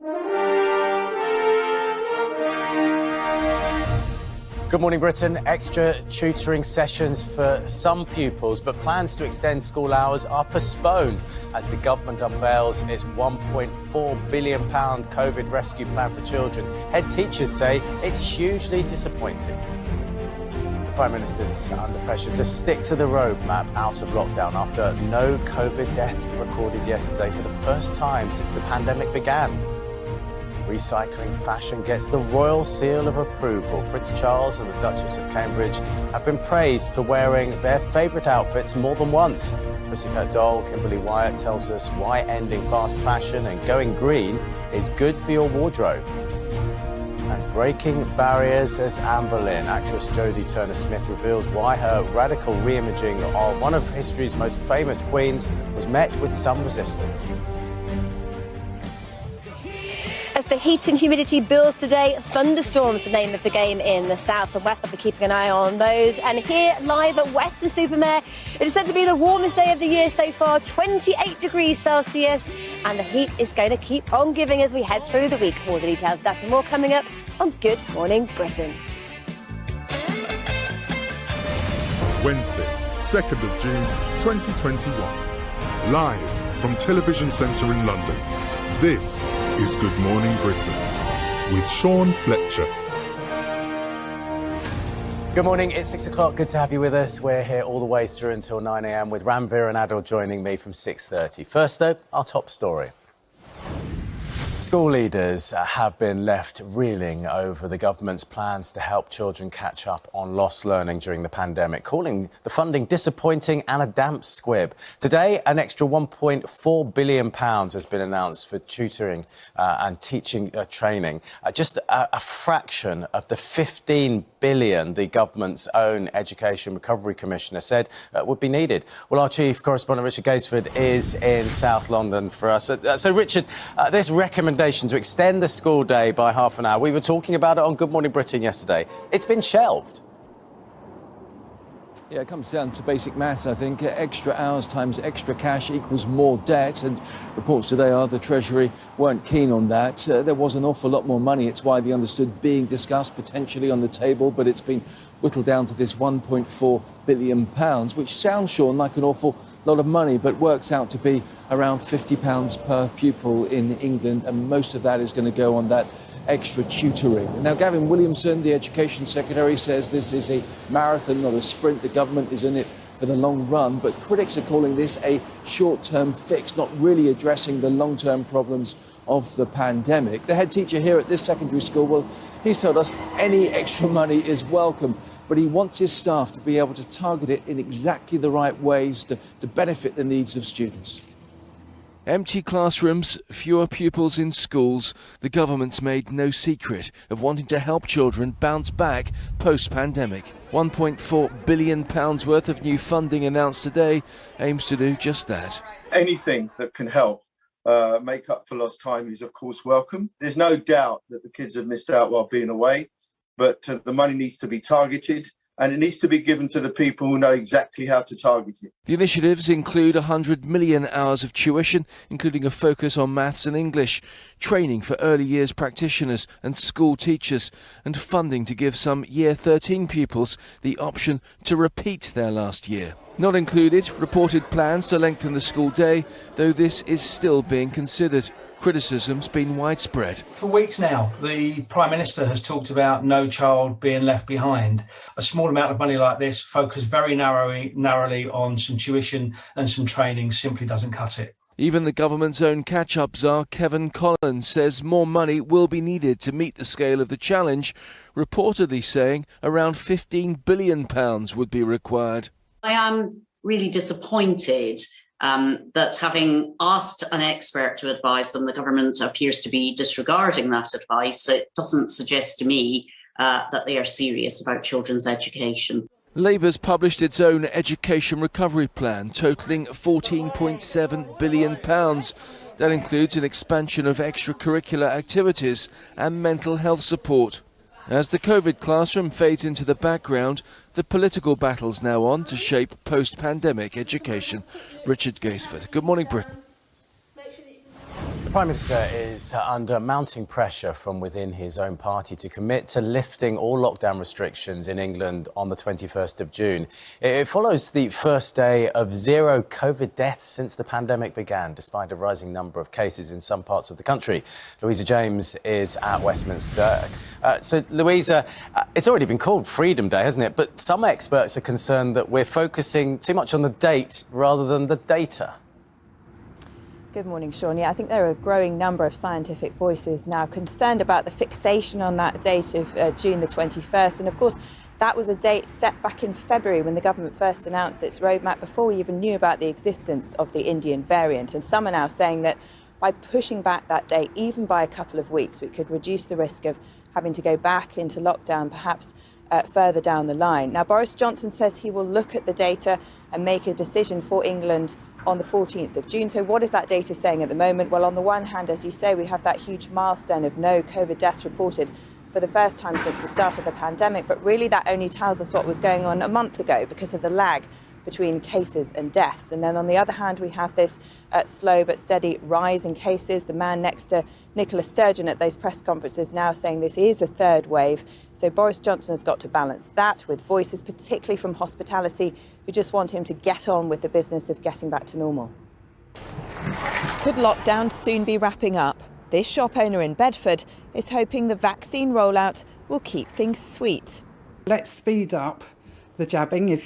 Good morning, Britain. Extra tutoring sessions for some pupils, but plans to extend school hours are postponed as the government unveils its £1.4 billion COVID rescue plan for children. Head teachers say it's hugely disappointing. The Prime Minister's under pressure to stick to the roadmap out of lockdown after no COVID deaths were recorded yesterday for the first time since the pandemic began. Recycling fashion gets the royal seal of approval. Prince Charles and the Duchess of Cambridge have been praised for wearing their favourite outfits more than once. Pussycat doll Kimberly Wyatt tells us why ending fast fashion and going green is good for your wardrobe. And breaking barriers as Anne Boleyn. Actress Jodie Turner-Smith reveals why her radical re-imaging of one of history's most famous queens was met with some resistance. As the heat and humidity builds today, thunderstorms the name of the game in the south and west. I'll be keeping an eye on those. And here, live at Weston-super-Mare, it is said to be the warmest day of the year so far, 28 degrees Celsius. And the heat is going to keep on giving as we head through the week. More details of that and more coming up on Good Morning Britain. Wednesday, 2nd of June, 2021. Live from Television Centre in London. This is Good Morning Britain with Sean Fletcher. Good morning, it's 6 o'clock. Good to have you with us. We're here all the way through until 9 a.m. with Ranveer and Adil joining me from 6:30. First, though, our top story. School leaders have been left reeling over the government's plans to help children catch up on lost learning during the pandemic, calling the funding disappointing and a damp squib. Today, an extra £1.4 billion has been announced for tutoring and teaching training, just a fraction of the £15 billion the government's own Education Recovery Commissioner said would be needed. Well, our chief correspondent, Richard Gaisford, is in South London for us. So, Richard, this recommendation to extend the school day by half an hour, we were talking about it on Good Morning Britain yesterday. It's been shelved. Yeah, it comes down to basic maths, I think. Extra hours times extra cash equals more debt, and reports today are the Treasury weren't keen on that. There was an awful lot more money. It's widely understood being discussed potentially on the table, but it's been whittled down to this £1.4 billion, which sounds, Sean, like an awful lot of money, but works out to be around £50 per pupil in England, and most of that is going to go on that extra tutoring. Now, Gavin Williamson, the Education Secretary, says this is a marathon, not a sprint. The government is in it for the long run, but critics are calling this a short-term fix, not really addressing the long-term problems of the pandemic. The head teacher here at this secondary school, well, he's told us any extra money is welcome, but he wants his staff to be able to target it in exactly the right ways to benefit the needs of students. Empty classrooms, fewer pupils in schools. The government's made no secret of wanting to help children bounce back post-pandemic. £1.4 billion worth of new funding announced today aims to do just that. Anything that can help make up for lost time is, of course, welcome. There's no doubt that the kids have missed out while being away, but the money needs to be targeted. And it needs to be given to the people who know exactly how to target it. The initiatives include 100 million hours of tuition, including a focus on maths and English, training for early years practitioners and school teachers, and funding to give some Year 13 pupils the option to repeat their last year. Not included, reported plans to lengthen the school day, though this is still being considered. Criticism's been widespread. For weeks now, the Prime Minister has talked about no child being left behind. A small amount of money like this, focused very narrowly on some tuition and some training, simply doesn't cut it. Even the government's own catch-up czar, Kevin Collins, says more money will be needed to meet the scale of the challenge, reportedly saying around £15 billion would be required. I am really disappointed that having asked an expert to advise them, the government appears to be disregarding that advice. It doesn't suggest to me that they are serious about children's education. Labour's published its own education recovery plan, totalling £14.7 billion. That includes an expansion of extracurricular activities and mental health support. As the COVID classroom fades into the background, the political battle's now on to shape post-pandemic education. Richard Gaisford. Good morning, Britain. The Prime Minister is under mounting pressure from within his own party to commit to lifting all lockdown restrictions in England on the 21st of June. It follows the first day of zero COVID deaths since the pandemic began, despite a rising number of cases in some parts of the country. Louisa James is at Westminster. So, Louisa, it's already been called Freedom Day, hasn't it? But some experts are concerned that we're focusing too much on the date rather than the data. Good morning, Sean. Yeah, I think there are a growing number of scientific voices now concerned about the fixation on that date of June the 21st. And of course, that was a date set back in February when the government first announced its roadmap before we even knew about the existence of the Indian variant. And some are now saying that by pushing back that date, even by a couple of weeks, we could reduce the risk of having to go back into lockdown, perhaps further down the line. Now, Boris Johnson says he will look at the data and make a decision for England on the 14th of June. So what is that data saying at the moment? Well, on the one hand, as you say, we have that huge milestone of no COVID deaths reported for the first time since the start of the pandemic. But really, that only tells us what was going on a month ago because of the lag between cases and deaths. And then on the other hand, we have this slow but steady rise in cases. The man next to Nicola Sturgeon at those press conferences now saying this is a third wave. So Boris Johnson has got to balance that with voices, particularly from hospitality, who just want him to get on with the business of getting back to normal. Could lockdown soon be wrapping up? This shop owner in Bedford is hoping the vaccine rollout will keep things sweet. Let's speed up the jabbing, if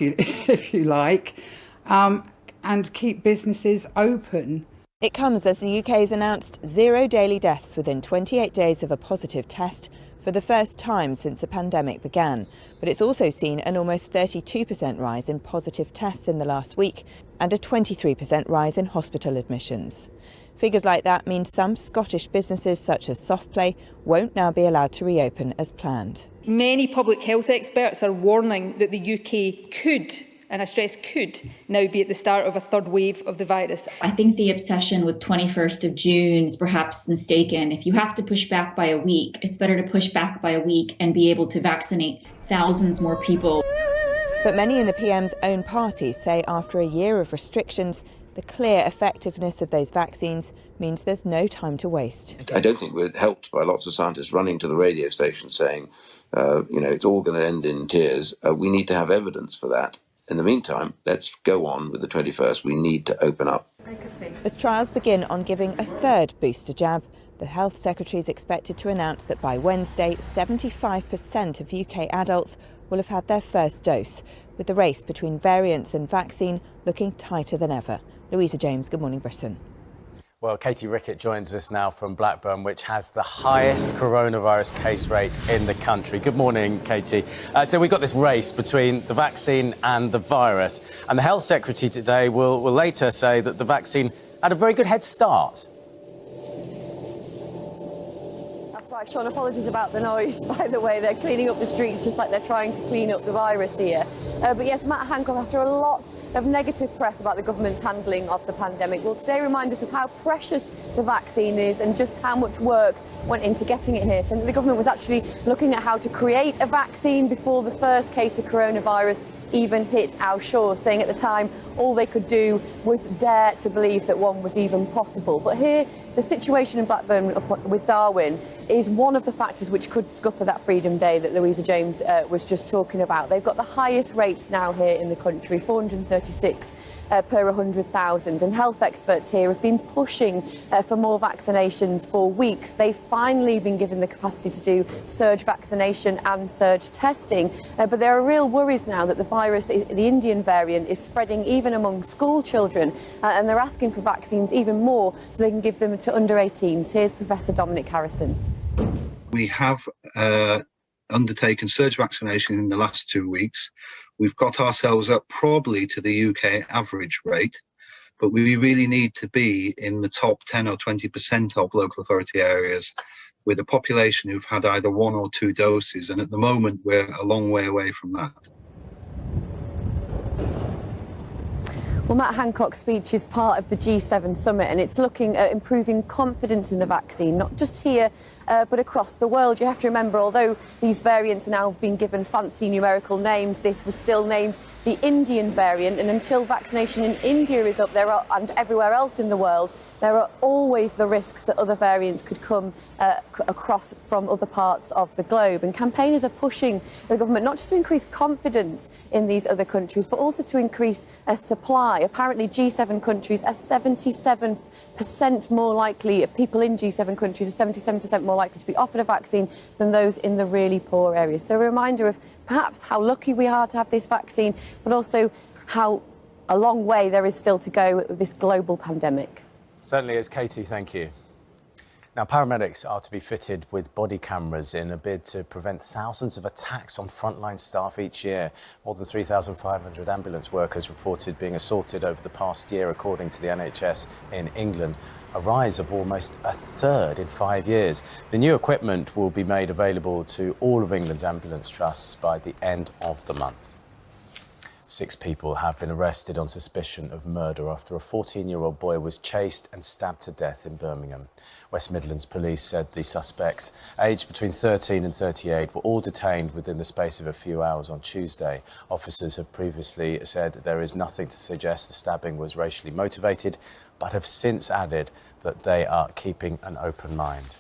you like, and keep businesses open. It comes as the UK has announced zero daily deaths within 28 days of a positive test for the first time since the pandemic began. But it's also seen an almost 32% rise in positive tests in the last week and a 23% rise in hospital admissions. Figures like that mean some Scottish businesses, such as Softplay, won't now be allowed to reopen as planned. Many public health experts are warning that the UK could, and I stress could, now be at the start of a third wave of the virus. I think the obsession with 21st of June is perhaps mistaken. If you have to push back by a week, it's better to push back by a week and be able to vaccinate thousands more people. But many in the PM's own party say after a year of restrictions, the clear effectiveness of those vaccines means there's no time to waste. I don't think we're helped by lots of scientists running to the radio station saying, it's all going to end in tears. We need to have evidence for that. In the meantime, let's go on with the 21st. We need to open up. As trials begin on giving a third booster jab, the Health Secretary is expected to announce that by Wednesday, 75% of UK adults will have had their first dose, with the race between variants and vaccine looking tighter than ever. Louisa James, Good Morning Britain. Well, Katie Rickett joins us now from Blackburn, which has the highest coronavirus case rate in the country. Good morning, Katie. So we've got this race between the vaccine and the virus. And the Health Secretary today will later say that the vaccine had a very good head start. That's right, Sean, apologies about the noise, by the way. They're cleaning up the streets just like they're trying to clean up the virus here. But yes, Matt Hancock, after a lot of negative press about the government's handling of the pandemic, will today remind us of how precious the vaccine is and just how much work went into getting it here. So the government was actually looking at how to create a vaccine before the first case of coronavirus even hit our shores, saying at the time all they could do was dare to believe that one was even possible. But here, the situation in Blackburn with Darwin is one of the factors which could scupper that Freedom Day that Louisa James was just talking about. They've got the highest rates now here in the country, 436 per 100,000, and health experts here have been pushing for more vaccinations for weeks. They've finally been given the capacity to do surge vaccination and surge testing, but there are real worries now that the virus, the Indian variant, is spreading even among school children, and they're asking for vaccines even more so they can give them to under 18s. Here's Professor Dominic Harrison. We have undertaken surge vaccination in the last 2 weeks. We've got ourselves up probably to the UK average rate, but we really need to be in the top 10 or 20% of local authority areas with a population who've had either 1 or 2 doses, and at the moment we're a long way away from that. Well, Matt Hancock's speech is part of the G7 summit, and it's looking at improving confidence in the vaccine, not just here but across the world. You have to remember, although these variants are now being given fancy numerical names, this was still named the Indian variant, and until vaccination in India is up there and everywhere else in the world, there are always the risks that other variants could come across from other parts of the globe. And campaigners are pushing the government not just to increase confidence in these other countries, but also to increase supply. Apparently, G7 countries are 77% more likely, people in G7 countries are 77% more likely to be offered a vaccine than those in the really poor areas. So a reminder of perhaps how lucky we are to have this vaccine, but also how a long way there is still to go with this global pandemic. Certainly is, Katie, thank you. Now, paramedics are to be fitted with body cameras in a bid to prevent thousands of attacks on frontline staff each year. More than 3,500 ambulance workers reported being assaulted over the past year, according to the NHS in England, a rise of almost a third in 5 years. The new equipment will be made available to all of England's ambulance trusts by the end of the month. 6 people have been arrested on suspicion of murder after a 14-year-old boy was chased and stabbed to death in Birmingham. West Midlands Police said the suspects, aged between 13 and 38, were all detained within the space of a few hours on Tuesday. Officers have previously said there is nothing to suggest the stabbing was racially motivated, but have since added that they are keeping an open mind.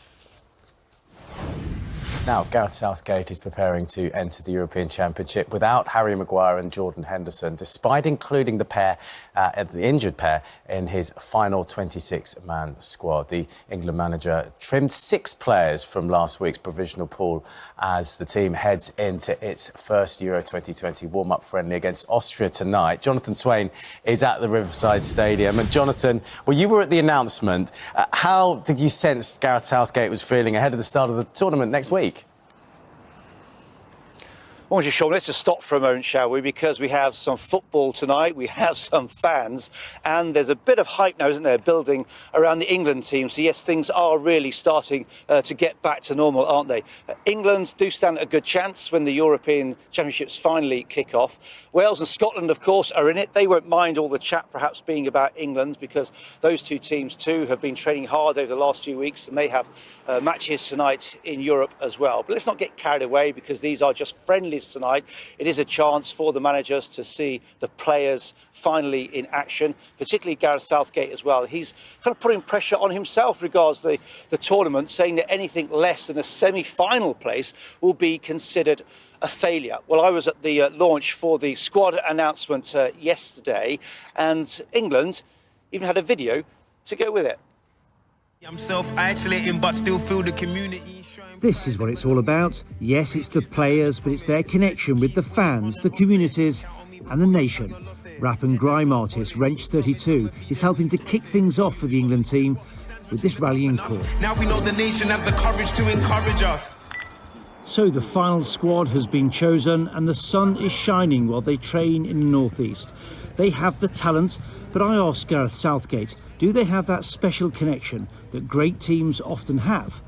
Now, Gareth Southgate is preparing to enter the European Championship without Harry Maguire and Jordan Henderson, despite including the injured pair, in his final 26-man squad. The England manager trimmed 6 players from last week's provisional pool as the team heads into its first Euro 2020 warm-up friendly against Austria tonight. Jonathan Swain is at the Riverside Stadium. And Jonathan, well, you were at the announcement. How did you sense Gareth Southgate was feeling ahead of the start of the tournament next week? Well, Sean, let's just stop for a moment, shall we? Because we have some football tonight, we have some fans, and there's a bit of hype now, isn't there, building around the England team. So, yes, things are really starting to get back to normal, aren't they? England do stand a good chance when the European Championships finally kick off. Wales and Scotland, of course, are in it. They won't mind all the chat perhaps being about England, because those two teams too have been training hard over the last few weeks, and they have matches tonight in Europe as well. But let's not get carried away, because these are just friendlies tonight. It is a chance for the managers to see the players finally in action, particularly Gareth Southgate as well. He's kind of putting pressure on himself regards the tournament, saying that anything less than a semi-final place will be considered a failure. Well, I was at the launch for the squad announcement yesterday, and England even had a video to go with it. I'm self-isolating but still feel the community. This is what it's all about. Yes, it's the players, but it's their connection with the fans, the communities and the nation. Rap and grime artist Wrench 32 is helping to kick things off for the England team with this rallying call. Now we know the nation has the courage to encourage us. So the final squad has been chosen and the sun is shining while they train in the northeast. They have the talent, but I asked Gareth Southgate, do they have that special connection that great teams often have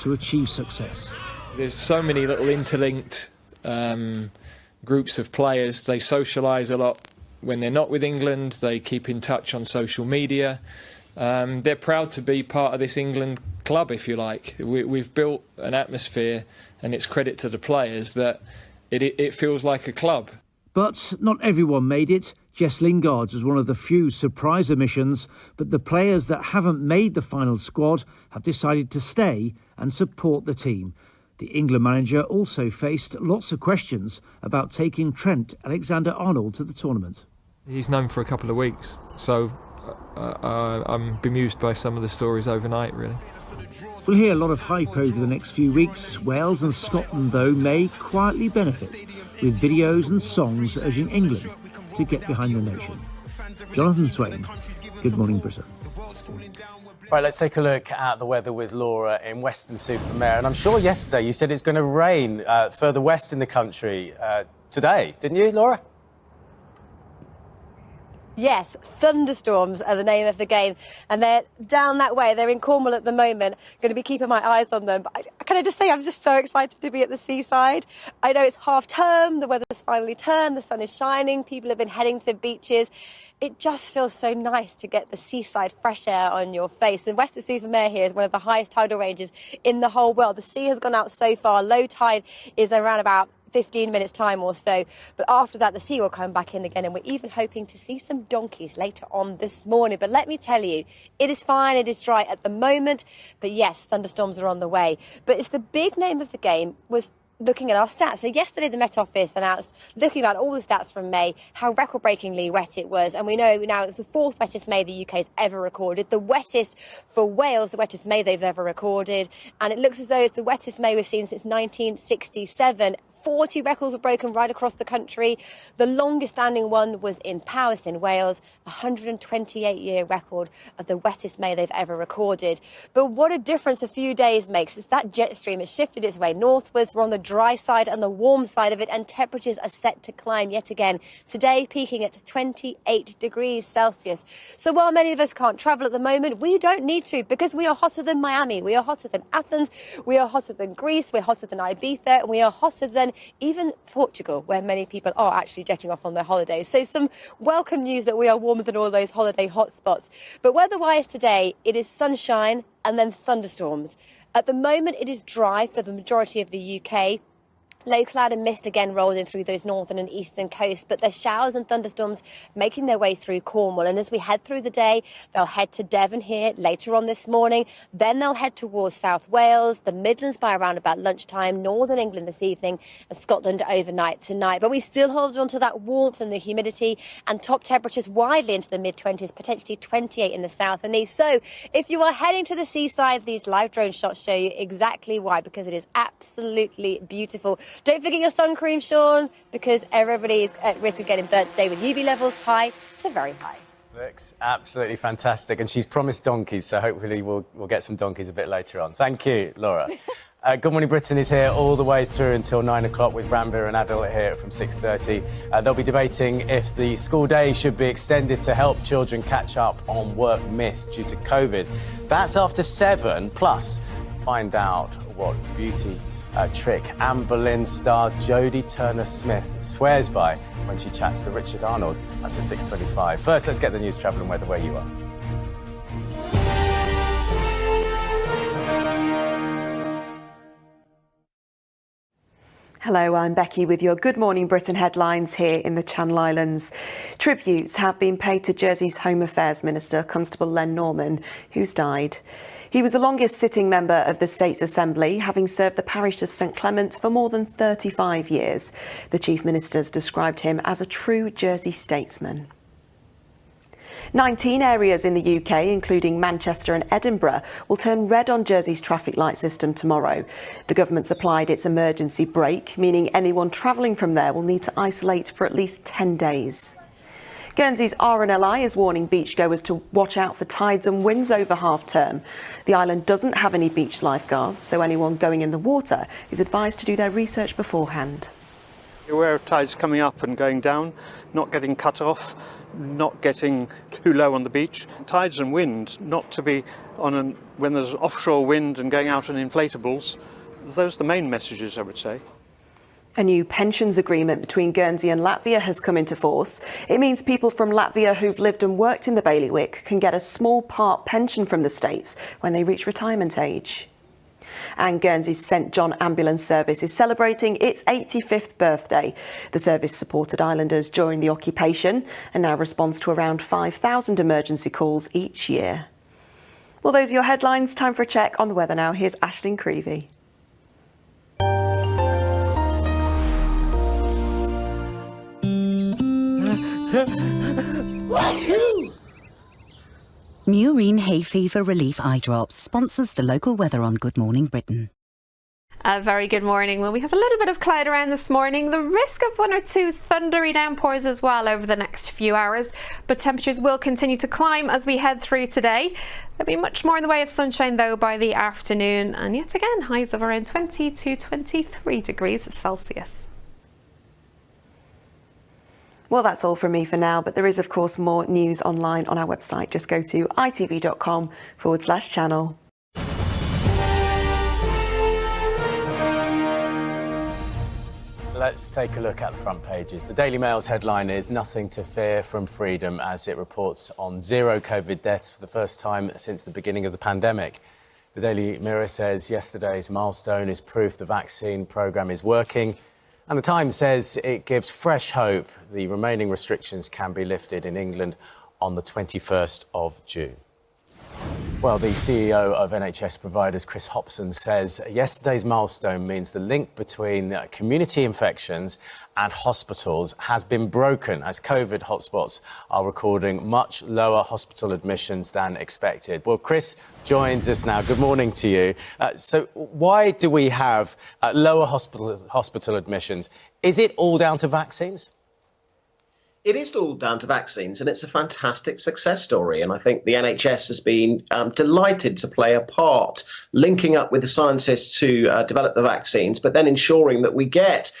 to achieve success? There's so many little interlinked groups of players. They socialise a lot when they're not with England. They keep in touch on social media. They're proud to be part of this England club, if you like. We've built an atmosphere, and it's credit to the players that it feels like a club. But not everyone made it. Jess Lingard was one of the few surprise omissions, but the players that haven't made the final squad have decided to stay and support the team. The England manager also faced lots of questions about taking Trent Alexander-Arnold to the tournament. He's known for a couple of weeks, so I'm bemused by some of the stories overnight, really. We'll hear a lot of hype over the next few weeks. Wales and Scotland, though, may quietly benefit, with videos and songs urging England to get behind the nation. Jonathan Swain, Good Morning Britain. Right, let's take a look at the weather with Laura in Weston-super-Mare. And I'm sure yesterday you said it's going to rain further west in the country today, didn't you, Laura? Yes, thunderstorms are the name of the game, and they're down that way. They're in Cornwall at the moment. I'm going to be keeping my eyes on them. But can I just say I'm just so excited to be at the seaside. I know it's half term, the weather's finally turned, the sun is shining, people have been heading to beaches. It just feels so nice to get the seaside fresh air on your face. The Weston-super-Mare here is one of the highest tidal ranges in the whole world. The sea has gone out so far. Low tide is around about 15 minutes time or so, but after that the sea will come back in again, and we're even hoping to see some donkeys later on this morning. But let me tell you, it is fine, it is dry at the moment, but yes, thunderstorms are on the way. But it's the big name of the game was looking at our stats. So yesterday the Met Office announced, looking at all the stats from May, how record-breakingly wet it was. And we know now it's the fourth wettest May the UK's ever recorded, the wettest for Wales, the wettest May they've ever recorded. And it looks as though it's the wettest May we've seen since 1967. 40 records were broken right across the country. The longest standing one was in Powys in Wales, a 128-year record of the wettest May they've ever recorded. But what a difference a few days makes. It's that jet stream has shifted its way northwards. We're on the dry side and the warm side of it, and temperatures are set to climb yet again. Today peaking at 28 degrees Celsius. So while many of us can't travel at the moment, we don't need to, because we are hotter than Miami, we are hotter than Athens, we are hotter than Greece, we're hotter than Ibiza, and we are hotter than even Portugal, where many people are actually jetting off on their holidays. So some welcome news that we are warmer than all those holiday hotspots. But weather-wise today, it is sunshine and then thunderstorms. At the moment, it is dry for the majority of the UK. Low cloud and mist again rolled in through those northern and eastern coasts, but there's showers and thunderstorms making their way through Cornwall. And as we head through the day, they'll head to Devon here later on this morning. Then they'll head towards South Wales, the Midlands by around about lunchtime, Northern England this evening, and Scotland overnight tonight. But we still hold on to that warmth and the humidity, and top temperatures widely into the mid-20s, potentially 28 in the south and east. So if you are heading to the seaside, these live drone shots show you exactly why, because it is absolutely beautiful. Don't forget your sun cream, Sean, because everybody is at risk of getting burnt today with UV levels high to very high. Looks absolutely fantastic, and she's promised donkeys, so hopefully we'll get some donkeys a bit later on. Thank you, Laura. Good Morning Britain is here all the way through until 9 o'clock with Ranveer and Adil here from 6:30. They'll be debating if the school day should be extended to help children catch up on work missed due to COVID. That's after 7, plus find out what beauty trick Anne Boleyn star Jodie Turner-Smith swears by when she chats to Richard Arnold. That's at 6:25. First, let's get the news, travel and weather where you are. Hello, I'm Becky with your Good Morning Britain headlines here in the Channel Islands. Tributes have been paid to Jersey's Home Affairs Minister, Constable Len Norman, who's died. He was the longest sitting member of the State's Assembly, having served the parish of St Clement's for more than 35 years. The Chief Minister's described him as a true Jersey statesman. 19 areas in the UK, including Manchester and Edinburgh, will turn red on Jersey's traffic light system tomorrow. The government's applied its emergency brake, meaning anyone travelling from there will need to isolate for at least 10 days. Guernsey's RNLI is warning beachgoers to watch out for tides and winds over half-term. The island doesn't have any beach lifeguards, so anyone going in the water is advised to do their research beforehand. Aware of tides coming up and going down, not getting cut off, not getting too low on the beach. Tides and wind, not to be on when there's offshore wind and going out on inflatables. Those are the main messages, I would say. A new pensions agreement between Guernsey and Latvia has come into force. It means people from Latvia who've lived and worked in the bailiwick can get a small part pension from the States when they reach retirement age. And Guernsey's St John Ambulance Service is celebrating its 85th birthday. The service supported islanders during the occupation and now responds to around 5,000 emergency calls each year. Well, those are your headlines. Time for a check on the weather now. Here's Aisling Creevy. Murine Hay Fever Relief Eye Drops sponsors the local weather on Good Morning Britain. A very good morning. Well, we have a little bit of cloud around this morning. The risk of 1 or 2 thundery downpours as well over the next few hours. But temperatures will continue to climb as we head through today. There'll be much more in the way of sunshine though by the afternoon. And yet again, highs of around 20 to 23 degrees Celsius. Well, that's all from me for now, but there is, of course, more news online on our website. Just go to itv.com/channel. Let's take a look at the front pages. The Daily Mail's headline is "Nothing to Fear from Freedom" as it reports on 0 COVID deaths for the first time since the beginning of the pandemic. The Daily Mirror says yesterday's milestone is proof the vaccine programme is working. And the Times says it gives fresh hope the remaining restrictions can be lifted in England on the 21st of June. Well, the CEO of NHS providers, Chris Hopson, says yesterday's milestone means the link between community infections and hospitals has been broken as COVID hotspots are recording much lower hospital admissions than expected. Well, Chris joins us now. Good morning to you. So why do we have lower hospital admissions? Is it all down to vaccines? It is all down to vaccines, and it's a fantastic success story. And I think the NHS has been delighted to play a part, linking up with the scientists who develop the vaccines, but then ensuring that we get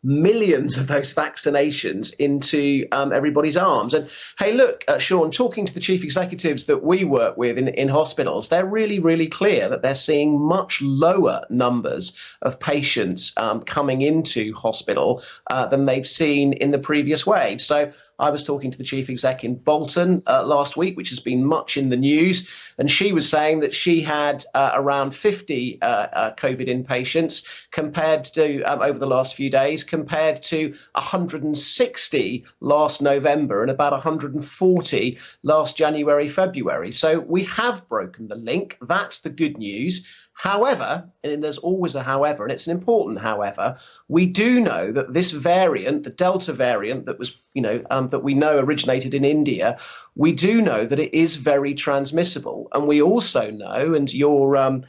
millions of those vaccinations into everybody's arms. And hey, look, Sean, talking to the chief executives that we work with in hospitals, they're really, really clear that they're seeing much lower numbers of patients coming into hospital than they've seen in the previous wave. So I was talking to the chief exec in Bolton last week, which has been much in the news, and she was saying that she had around 50 COVID inpatients compared to over the last few days, compared to 160 last November and about 140 last January, February. So we have broken the link. That's the good news. However, and there's always a however, and it's an important however, we do know that this variant, the Delta variant that was, that we know originated in India, we do know that it is very transmissible. And we also know, and your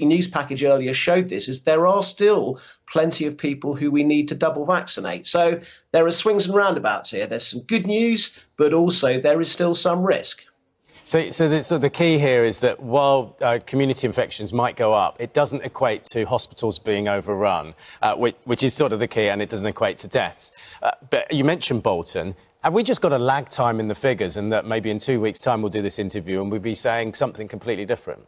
news package earlier showed this, is there are still plenty of people who we need to double vaccinate. So there are swings and roundabouts here. There's some good news, but also there is still some risk. So the key here is that while community infections might go up, it doesn't equate to hospitals being overrun, which is sort of the key, and it doesn't equate to deaths. But you mentioned Bolton. Have we just got a lag time in the figures, and that maybe in 2 weeks' time we'll do this interview and we'll be saying something completely different?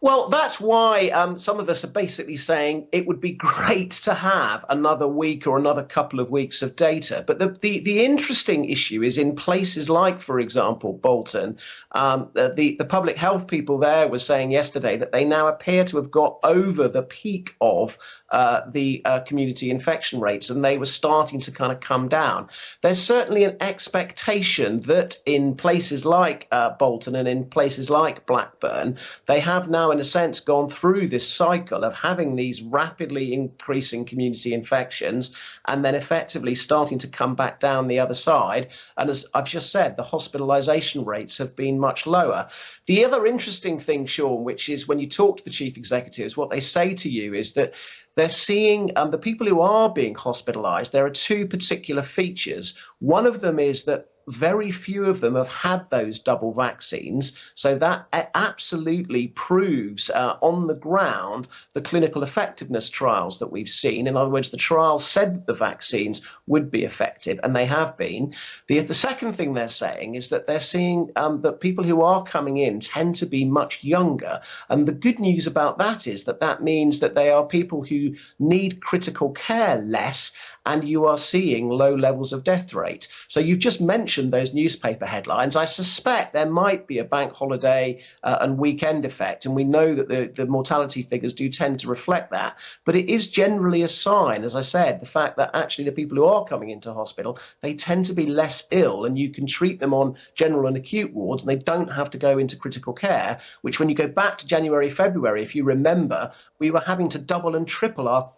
Well, that's why some of us are basically saying it would be great to have another week or another couple of weeks of data. But the interesting issue is in places like, for example, Bolton, the public health people there were saying yesterday that they now appear to have got over the peak of the community infection rates, and they were starting to kind of come down. There's certainly an expectation that in places like Bolton and in places like Blackburn, they have now in a sense gone through this cycle of having these rapidly increasing community infections and then effectively starting to come back down the other side. And as I've just said, the hospitalisation rates have been much lower. The other interesting thing, Sean, which is when you talk to the chief executives, what they say to you is that they're seeing the people who are being hospitalised, there are two particular features. One of them is that very few of them have had those double vaccines. So that absolutely proves on the ground the clinical effectiveness trials that we've seen. In other words, the trials said that the vaccines would be effective, and they have been. The second thing they're saying is that they're seeing that people who are coming in tend to be much younger. And the good news about that is that that means that they are people who need critical care less, and you are seeing low levels of death rate. So you've just mentioned those newspaper headlines. I suspect there might be a bank holiday and weekend effect, and we know that the mortality figures do tend to reflect that. But it is generally a sign, as I said, the fact that actually the people who are coming into hospital, they tend to be less ill, and you can treat them on general and acute wards, and they don't have to go into critical care, which when you go back to January, February, if you remember, we were having to double and triple our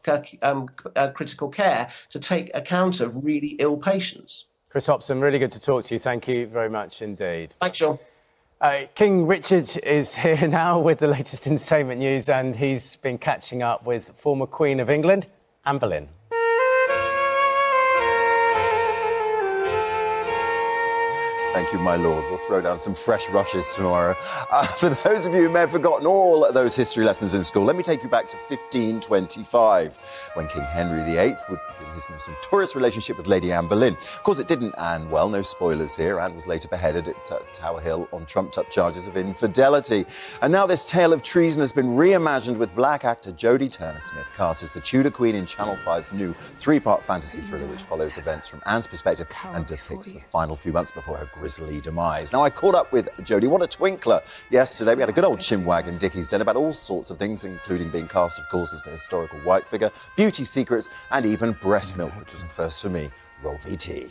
critical care to take account of really ill patients. Chris Hopson, really good to talk to you. Thank you very much indeed. Thanks, Sean. King Richard is here now with the latest entertainment news, and he's been catching up with former Queen of England, Anne Boleyn. Thank you, my lord. We'll throw down some fresh rushes tomorrow. For those of you who may have forgotten all those history lessons in school, let me take you back to 1525, when King Henry VIII would begin his most notorious relationship with Lady Anne Boleyn. Of course, it didn't end well, no spoilers here. Anne was later beheaded at Tower Hill on trumped-up charges of infidelity. And now this tale of treason has been reimagined with black actor Jodie Turner-Smith cast as the Tudor Queen in Channel 5's new three-part fantasy thriller, which follows events from Anne's perspective and depicts the final few months before her grisly demise. Now, I caught up with Jodie, what a twinkler, yesterday. We had a good old chinwag in Dickie's Den about all sorts of things, including being cast, of course, as the historical white figure, beauty secrets, and even breast milk, which was a first for me. Roll VT.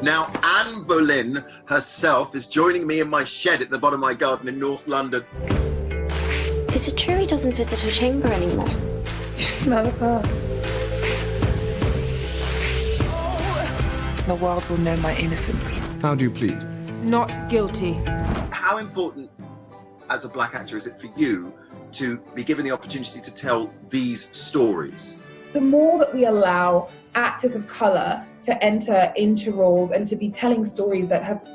Now, Anne Boleyn herself is joining me in my shed at the bottom of my garden in North London. Is it true he doesn't visit her chamber anymore? You smell of her. The world will know my innocence. How do you plead? Not guilty. How important, as a black actor, is it for you to be given the opportunity to tell these stories? The more that we allow actors of colour to enter into roles and to be telling stories that have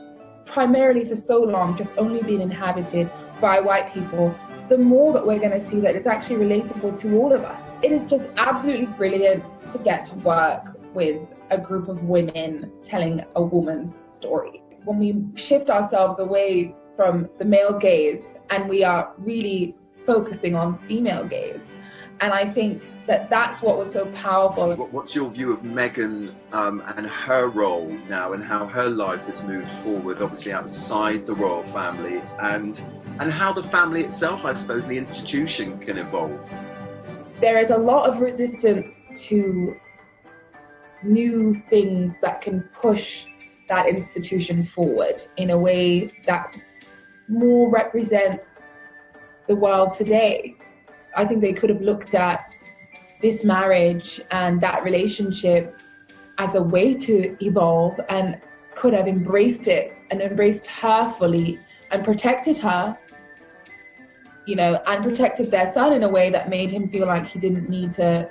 primarily for so long just only been inhabited by white people, the more that we're going to see that it's actually relatable to all of us. It is just absolutely brilliant to get to work with a group of women telling a woman's story. When we shift ourselves away from the male gaze and we are really focusing on female gaze, and I think that that's what was so powerful. What's your view of Meghan and her role now, and how her life has moved forward, obviously outside the royal family, and how the family itself, I suppose, and the institution can evolve? There is a lot of resistance to new things that can push that institution forward in a way that more represents the world today. I think they could have looked at this marriage and that relationship as a way to evolve and could have embraced it and embraced her fully and protected her, you know, and protected their son in a way that made him feel like he didn't need to,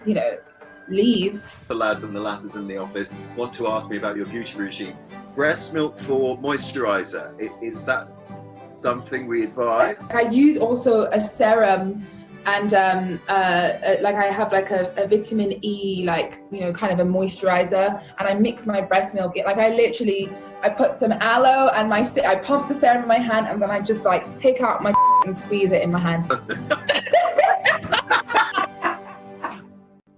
you know, leave. The lads and the lasses in the office want to ask me about your beauty regime. Breast milk for moisturiser, is that something we advise? I use also a serum and like I have like a vitamin E, like, you know, kind of a moisturizer, and I mix my breast milk. Like I put some aloe and I pump the serum in my hand, and then I just like take out my and squeeze it in my hand.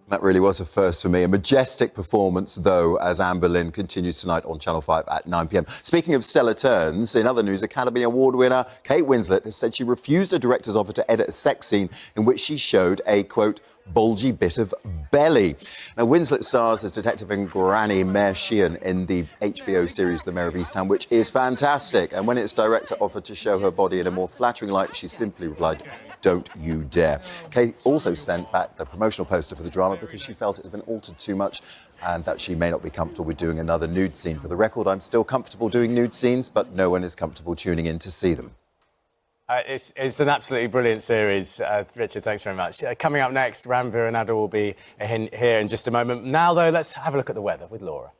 That really was a first for me. A majestic performance, though, as Anne Boleyn continues tonight on Channel 5 at 9 p.m. Speaking of stellar turns, in other news, Academy Award winner Kate Winslet has said she refused a director's offer to edit a sex scene in which she showed a, quote, bulgy bit of belly. Now, Winslet stars as Detective and Granny Mare Sheehan in the HBO series The Mayor of Easttown, which is fantastic. And when its director offered to show her body in a more flattering light, she simply replied, "Don't you dare." Kate also sent back the promotional poster for the drama because she felt it had been altered too much and that she may not be comfortable with doing another nude scene. For the record, I'm still comfortable doing nude scenes, but no one is comfortable tuning in to see them. It's an absolutely brilliant series. Richard, thanks very much. Coming up next, Ranveer and Ada will be here in just a moment. Now, though, let's have a look at the weather with Laura.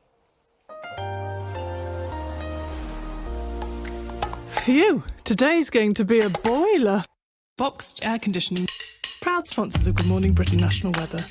Phew, today's going to be a boiler. Boxed air conditioning. Proud sponsors of Good Morning Britain National Weather.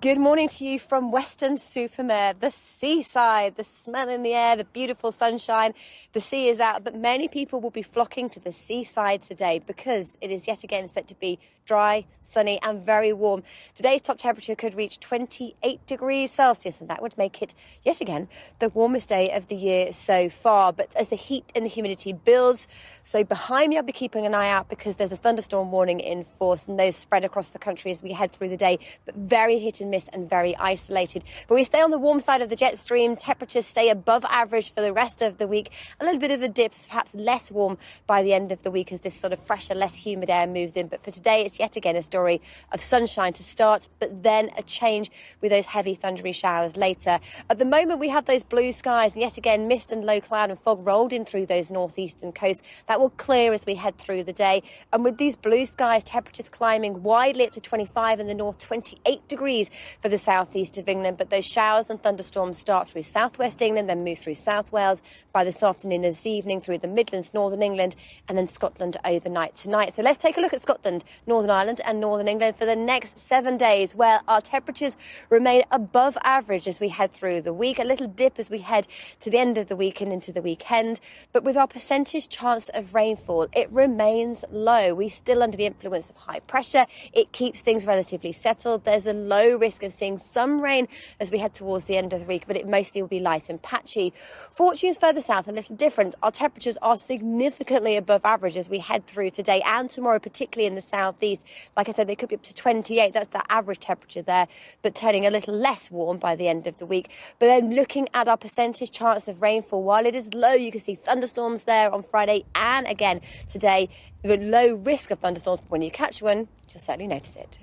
Good morning to you from Weston-super-Mare, the seaside, the smell in the air, the beautiful sunshine. The sea is out, but many people will be flocking to the seaside today because it is yet again set to be dry, sunny and very warm. Today's top temperature could reach 28 degrees Celsius, and that would make it yet again the warmest day of the year so far. But as the heat and the humidity builds, so behind me I'll be keeping an eye out because there's a thunderstorm warning in force, and those spread across the country as we head through the day, but very hit and miss and very isolated. But we stay on the warm side of the jet stream. Temperatures stay above average for the rest of the week. A little bit of a dip, perhaps less warm by the end of the week as this sort of fresher, less humid air moves in. But for today, it's yet again a story of sunshine to start, but then a change with those heavy thundery showers later. At the moment, we have those blue skies, and yet again, mist and low cloud and fog rolled in through those northeastern coasts. That will clear as we head through the day. And with these blue skies, temperatures climbing widely up to 25 in the north, 28 degrees for the southeast of England. But those showers and thunderstorms start through southwest England, then move through South Wales by this afternoon, this evening through the Midlands, northern England, and then Scotland overnight tonight. So let's take a look at Scotland, Northern Ireland and northern England for the next 7 days, where our temperatures remain above average as we head through the week. A little dip as we head to the end of the week and into the weekend. But with our percentage chance of rainfall, it remains low. We're still under the influence of high pressure. It keeps things relatively settled. There's a low risk of seeing some rain as we head towards the end of the week, but it mostly will be light and patchy. Fortunes further south, a little different. Our temperatures are significantly above average as we head through today and tomorrow, particularly in the southeast. Like I said, they could be up to 28. That's the average temperature there, but turning a little less warm by the end of the week. But then looking at our percentage chance of rainfall, while it is low, you can see thunderstorms there on Friday and again today. The low risk of thunderstorms, but when you catch one, you'll certainly notice it.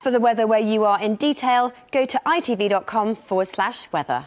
For the weather where you are in detail, go to itv.com/weather.